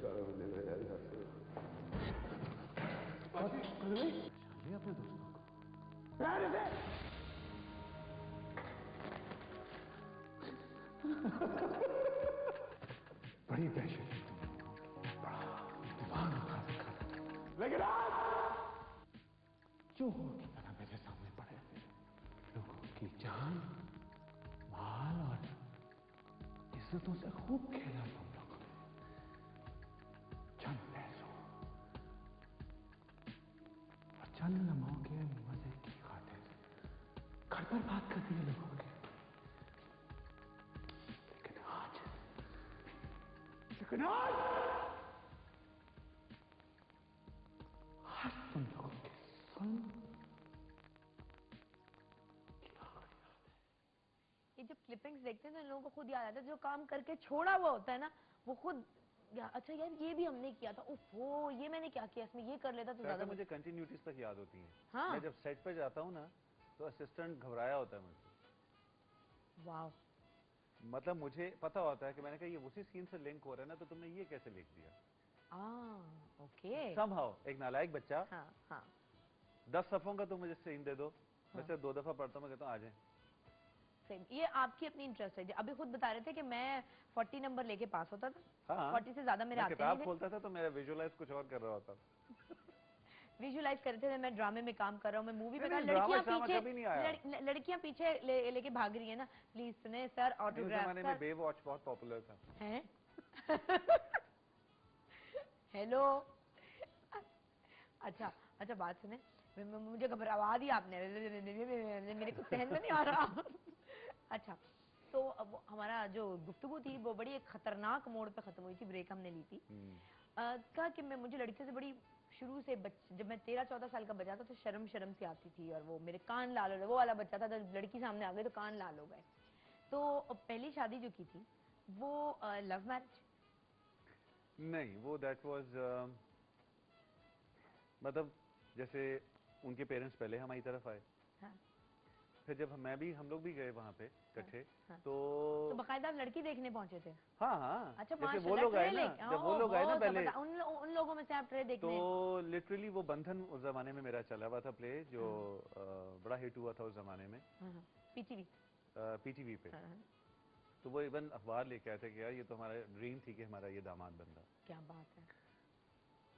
छुटकारा मिलेगा यार यहाँ से। अपने दोस्तों को बड़ी दहशत है तुम लोगों की, बड़ा दिमाग उठा रखा था, लेकिन आज चूहों की तरह मेरे सामने पड़े लोगों की जान, माल और इज्जतों से खूब खेला तुम लोगों ने। चंद पैसों और चंद लम्हों के मजे की खातिर घर पर बात कर दी लोगों की। लेकिन आज तुम लोगों के सुन ये जब क्लिपिंग्स देखते हैं तो इन लोगों को खुद याद आता है जो काम करके छोड़ा हुआ होता है ना, वो खुद अच्छा यार ये भी हमने किया था, ओहो ये मैंने क्या किया, इसमें ये कर लेता तो ज्यादा। मुझे कंटिन्यूटीज तक याद होती हैं। हाँ? मैं जब सेट पे जाता हूँ ना तो असिस्टेंट घबराया होता है मुझसे। वाह। मतलब मुझे पता होता है कि मैंने कहा ये उसी सीन से लिंक हो रहा है ना, तो तुमने ये कैसे लिख दिया। ओके। समहाउ एक नालायक बच्चा, हाँ हाँ 10 सफ़ों का तुम मुझे सीन दे दो, मैं सिर्फ 2 दफा पढ़ता हूँ, मैं कहता हूँ आ जाए। ये आपकी अपनी इंटरेस्ट है। अभी खुद बता रहे थे कि मैं 40 नंबर लेके पास होता था। हाँ 40 से ज्यादा मेरे आते नहीं थे। किताब खोलता था तो मेरा विजुअलाइज कुछ और कर रहा होता। विजुअलाइज करते थे मैं ड्रामे में काम कर रहा हूँ, मैं मूवी में लड़कियां पीछे लेके भाग रही है ना, प्लीज सुने सर ऑटोग्राफ। जमाने में बेवॉच बहुत पॉपुलर था। हैं? हेलो। अच्छा अच्छा बात सुने, मुझे घबरावा दिया आपने, मेरे को सहन में नहीं आ रहा। अच्छा तो अब हमारा जो गुफ्तगू थी वो बड़ी एक खतरनाक मोड़ पे खत्म हुई थी, ब्रेक हमने ली थी। कहा कि मैं मुझे लड़कियों से बड़ी शुरू से जब मैं 13-14 साल का बचा था तो शर्म सी आती थी, और वो मेरे कान लाल हो गए, वो वाला बच्चा था, जब लड़की सामने आ गई तो कान लाल हो गए। तो पहली शादी जो की थी वो लव मैरिज नहीं, वो दैट वाज मतलब जैसे उनके पेरेंट्स पहले हमारी तरफ आए। हाँ। फिर जब हम लोग भी गए वहाँ पे इकट्ठे। हाँ। तो बाकायदा लड़की देखने पहुंचे थे। हाँ अच्छा जैसे वो लोग आए ना, जब वो लोग आए ना पहले, उन लोगों में से आप ट्रे देखने। तो लिटरली वो बंधन उस जमाने में मेरा चला हुआ था प्ले, जो बड़ा हिट हुआ था उस जमाने में। पीटीवी पे। तो वो इवन अखबार लेके आए थे कि यार ये तो हमारा ड्रीम थी कि हमारा ये दामाद बनता। क्या बात है।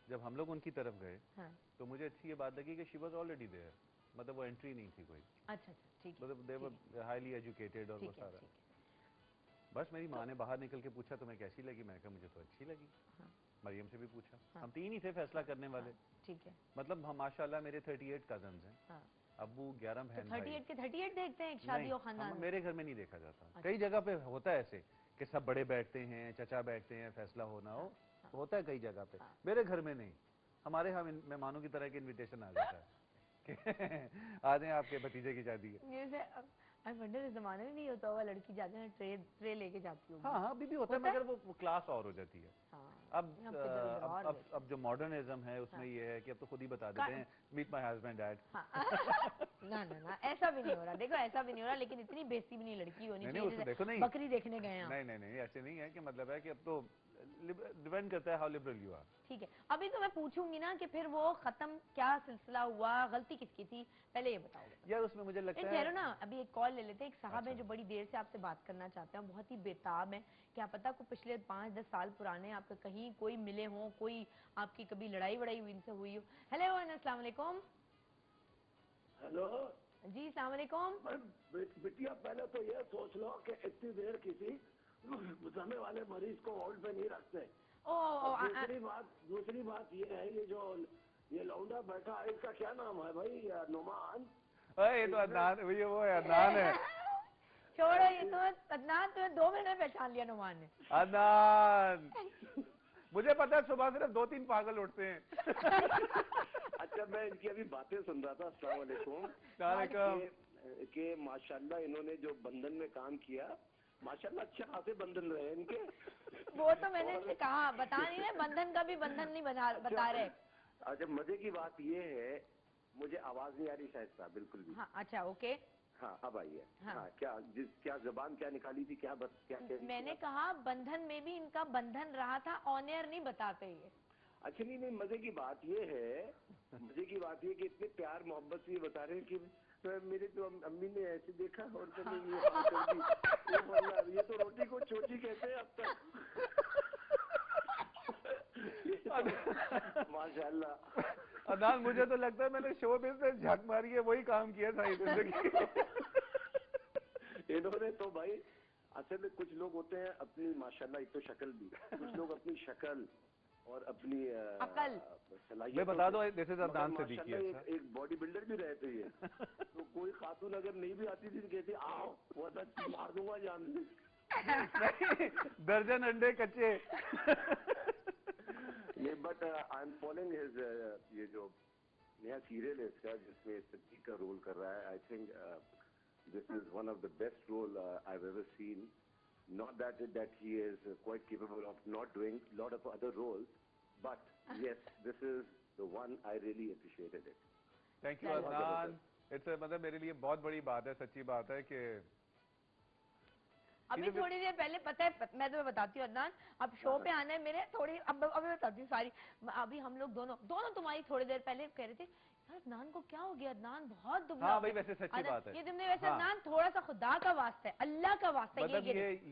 जब हम लोग उनकी तरफ गए तो मुझे अच्छी ये बात लगी कि शी वाज ऑलरेडी देयर, मतलब वो एंट्री नहीं थी कोई। अच्छा ठीक है। मतलब दे वर हाईली एजुकेटेड और वो सारा। बस मेरी माँ ने बाहर निकल के पूछा तुम्हें कैसी लगी, मैंने कहा मुझे तो अच्छी लगी। मरियम से भी पूछा। हम 3 ही थे फैसला करने वाले। ठीक है। मतलब हम माशाल्लाह मेरे 38 कजन्स हैं। अब्बू 11 बहन भाई। 38 के 38 देखते हैं एक शादी और खानदान में? मेरे घर में नहीं देखा जाता। कई जगह पे होता है ऐसे कि सब बड़े बैठते हैं, चचा बैठते हैं, फैसला होना हो होता है कई जगह पे। मेरे घर में नहीं, हमारे यहाँ मेहमानों की तरह के इन्विटेशन आ जाता है कि आ जाए आपके भतीजे की शादी है। आई वंडर इस जमाने में नहीं होता होगा, लड़की जाते हैं ट्रे लेके जाती होगी। हाँ अभी भी होता है, मगर वो क्लास और हो जाती है। अब जो मॉडर्निज्म है उसमें ये है कि अब तो खुद ही बता देते हैं मीट माय हस्बैंड डैड। ना ऐसा भी नहीं हो रहा, देखो ऐसा भी नहीं हो रहा, लेकिन इतनी बेइज्जती भी नहीं लड़की होनी चाहिए। देखो नहीं, बकरी देखने गए हैं। नहीं ऐसे नहीं है कि मतलब है कि अब तो डिपेंड करता है हाउ लिबरल यू आर। ठीक है, अभी तो मैं पूछूंगी ना कि फिर वो खत्म क्या सिलसिला हुआ, गलती किसकी थी, पहले ये बताओगे यार। उसमें मुझे लगता है ठहरो ना, अभी एक कॉल ले लेते हैं। एक साहब है जो बड़ी देर से आपसे बात करना चाहते हैं, बहुत ही बेताब है। क्या पता को पिछले 5-10 साल पुराने आपके कहीं कोई मिले हो, कोई आपकी कभी लड़ाई वड़ाई हुई इनसे हुई हो। हेलो अस्सलाम वालेकुम। हेलो जी अस्सलाम वालेकुम। बिटिया पहले तो ये सोच लो कि इतनी देर किसी समय वाले मरीज को होल्ड पे नहीं रखते। दूसरी बात ये है, ये लौंडा बैठा है, इसका क्या नाम है भाई? नुमान। ये तो अदनान, वो है अदनान है। छोड़ो ये तो अदनान, तुम्हें 2 मिनट में पहचान लिया नुमान ने। अदनान मुझे पता है सुबह सिर्फ 2-3 पागल उठते हैं। अच्छा मैं इनकी अभी बातें सुन रहा था। अस्सलाम वालेकुम। कि माशाल्लाह इन्होंने जो बंधन में काम किया, माशाल्लाह अच्छे खासे बंधन रहे इनके। वो तो मैंने इनसे कहा, बता नहीं रहे बंधन का भी बंधन नहीं बता रहे। अच्छा मजे की बात ये है, मुझे आवाज नहीं आ रही शायद साहब बिल्कुल भी। हाँ अच्छा ओके। हाँ अब आई है। हाँ। हाँ क्या जबान क्या निकाली थी, क्या कह रही थी मैंने आप? कहा बंधन में भी इनका बंधन रहा था, ऑन एयर नहीं बताते ये। अच्छा नहीं, मजे की बात ये है, मजे की बात ये कि इतने प्यार मोहब्बत से ये बता रहे हैं कि मेरे तो अम्मी ने ऐसे देखा और मैंने ये बात कर दी। ये बोल रहा, ये तो रोटी को चोटी कहते हैं अब तक। माशाल्लाह। अदनान, मुझे तो लगता है मैंने शो बिजनेस झक मारी है, वही काम किया सारी जिंदगी। इन्होंने तो भाई, असल में कुछ लोग होते हैं अपनी माशाल्लाह, एक तो शक्ल भी, कुछ लोग अपनी शक्ल और अपनी अकल सलाहियत। मैं बता दो, जैसे अदनान से दिखी है। एक बॉडी बिल्डर भी रहते हैं, तो कोई खातून अगर नहीं भी आती थी कहती आओ वो मार दूंगा जान से। दर्जन अंडे कच्चे। नहीं, but I am following his, ये जो नया सीरियल है इसका जिसमें सिद्दीक का रोल कर रहा है, I think this is one of the best role I've ever seen. Not that he is quite capable of not doing a lot of other roles, but yes, this is the one I really appreciated it. Thank you Adnan. मतलब मेरे लिए बहुत बड़ी बात है, सच्ची बात है कि अभी थोड़ी देर पहले पता है, मैं तुम्हें बताती हूँ अदनान, अब शो पे आने मेरे थोड़ी, अब अभी बताती हूँ सारी। अभी हम लोग दोनों तुम्हारी थोड़ी देर पहले कह रहे थे यार अदनान को क्या हो गया, अदनान बहुत दुबला। हाँ भाई, वैसे सच्ची बात है ये तुमने वैसे हाँ। अदनान थोड़ा सा खुदा का वास्ता है, अल्लाह का वास्ता है, मतलब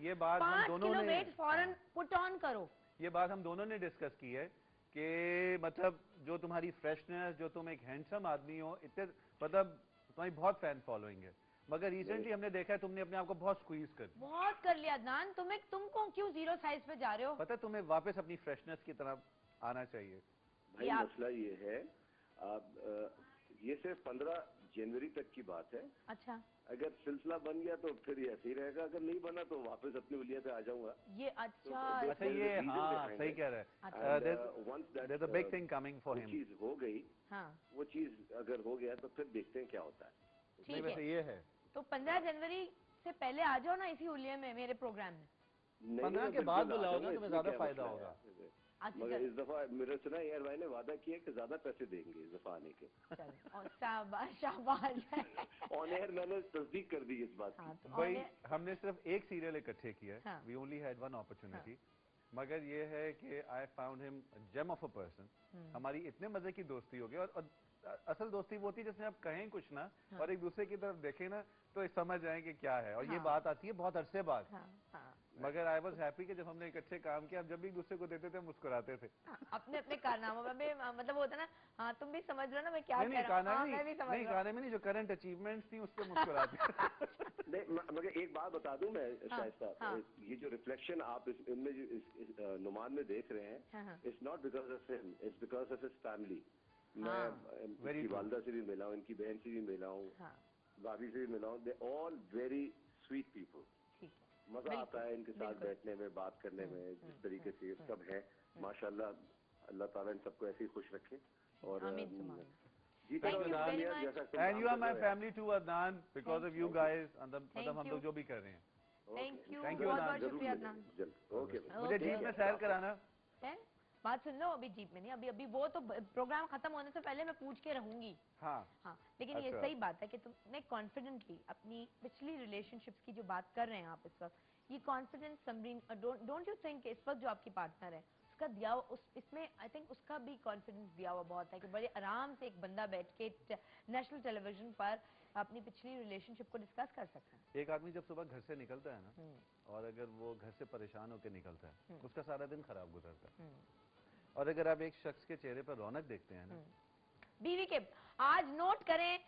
ये बात हम 5 दोनों किलो ने वेट फौरन पुट ऑन करो। ये बात हम दोनों ने डिस्कस की है कि मतलब जो तुम्हारी फ्रेशनेस, जो तुम एक हैंडसम आदमी हो, इतने मतलब तुम्हारी बहुत फैन फॉलोइंग है, मगर रिसेंटली हमने देखा है तुमने अपने आप को बहुत स्क्वीज कर दिया। बहुत कर लिया अदनान, तुमको क्यों 0 साइज पे जा रहे हो? पता है तुम्हें वापस अपनी फ्रेशनेस की तरफ आना चाहिए। भाई मसला ये है, ये सिर्फ 15 जनवरी तक की बात है। अच्छा, अगर सिलसिला बन गया तो फिर ये ऐसे ही रहेगा, अगर नहीं बना तो वापस अपनी उलिया पे आ जाऊंगा। ये अच्छा अच्छा ये हाँ सही कह रहे हैं। There's a big thing coming for him. चीज हो गई, हाँ वो चीज अगर हो गया तो फिर देखते हैं क्या होता है। नहीं ठीक वैसे है, ये है तो 15 जनवरी से पहले आ जाओ ना इसी हुलिये में मेरे प्रोग्राम में। 15 के बाद बुलाओगे तुम्हें ज्यादा फायदा होगा। अच्छा मगर इस दफा मेरे सुना एयर भाई ने वादा किया कि ज्यादा पैसे देंगे इस दफा आने के। चलो, और शाबाश शाबाश। ऑन एयर मैंने तस्दीक कर दी इस बात की। हाँ, तो भाई on air- हमने सिर्फ एक सीरियल इकट्ठे किया है, हाँ। We only had one opportunity, मगर ये है कि I found him gem of a person. हमारी इतने मजे की दोस्ती हो गई, और असल दोस्ती वो होती है जिसमें आप कहें कुछ ना और एक दूसरे की तरफ देखें ना तो समझ आए कि क्या है, और ये बात आती है बहुत अरसे बाद। मगर आई वॉज हैप्पी कि जब हमने इकट्ठे काम किया, जब भी एक दूसरे को देते थे मुस्कुराते थे। अपने अपने कारनामों में भी, मतलब वो होता है ना, हाँ तुम भी समझ रहे हो ना मैं क्या कह रहा हूँ, मैं भी समझ रहा हूँ। गाने में नहीं, जो करंट अचीवमेंट्स थी उस पर मुस्कुराते। नहीं मगर एक बात बता दूं मैं शाइस्ता, ये जो रिफ्लेक्शन आप इनमें जो इस नुमान में देख रहे हैं, it's not because of him, it's because of his family. मैं इनकी वालदा से भी मिला हूँ, इनकी बहन से भी मिला हूँ, भाभी से भी मिला हूँ, they all very sweet people. मजा आता है इनके साथ बैठने में, बात करने में, जिस तरीके से सब है माशाल्लाह। अल्लाह ताला इन सबको ऐसे ही खुश रखे। और and you are my family too Adnan, because of you guys, मतलब हम लोग जो भी कर रहे हैं। थैंक यू, Thank you, बहुत Adnan. बहुत शुक्रिया अदनान। ओके, मुझे जीप में सैर कराना है, बात सुन लो, अभी जीप में नहीं, अभी वो तो प्रोग्राम खत्म होने से पहले मैं पूछ के रहूंगी। हाँ लेकिन ये सही बात है कि तुमने कॉन्फिडेंटली अपनी पिछली रिलेशनशिप्स की जो बात कर रहे हैं आप इस वक्त, ये confidence Samreen, don't you think इस वक्त जो आपकी पार्टनर है उसका दिया इसमें आई थिंक उसका भी कॉन्फिडेंस दिया हुआ बहुत है कि बड़े आराम से एक बंदा बैठ के नेशनल टेलीविजन पर अपनी पिछली रिलेशनशिप को डिस्कस कर सकता है। एक आदमी जब सुबह घर से निकलता है ना, और अगर वो घर से परेशान होकर निकलता है, उसका सारा दिन खराब गुजरता है। और अगर आप एक शख्स के चेहरे पर रौनक देखते हैं ना, बीवी के, आज नोट करें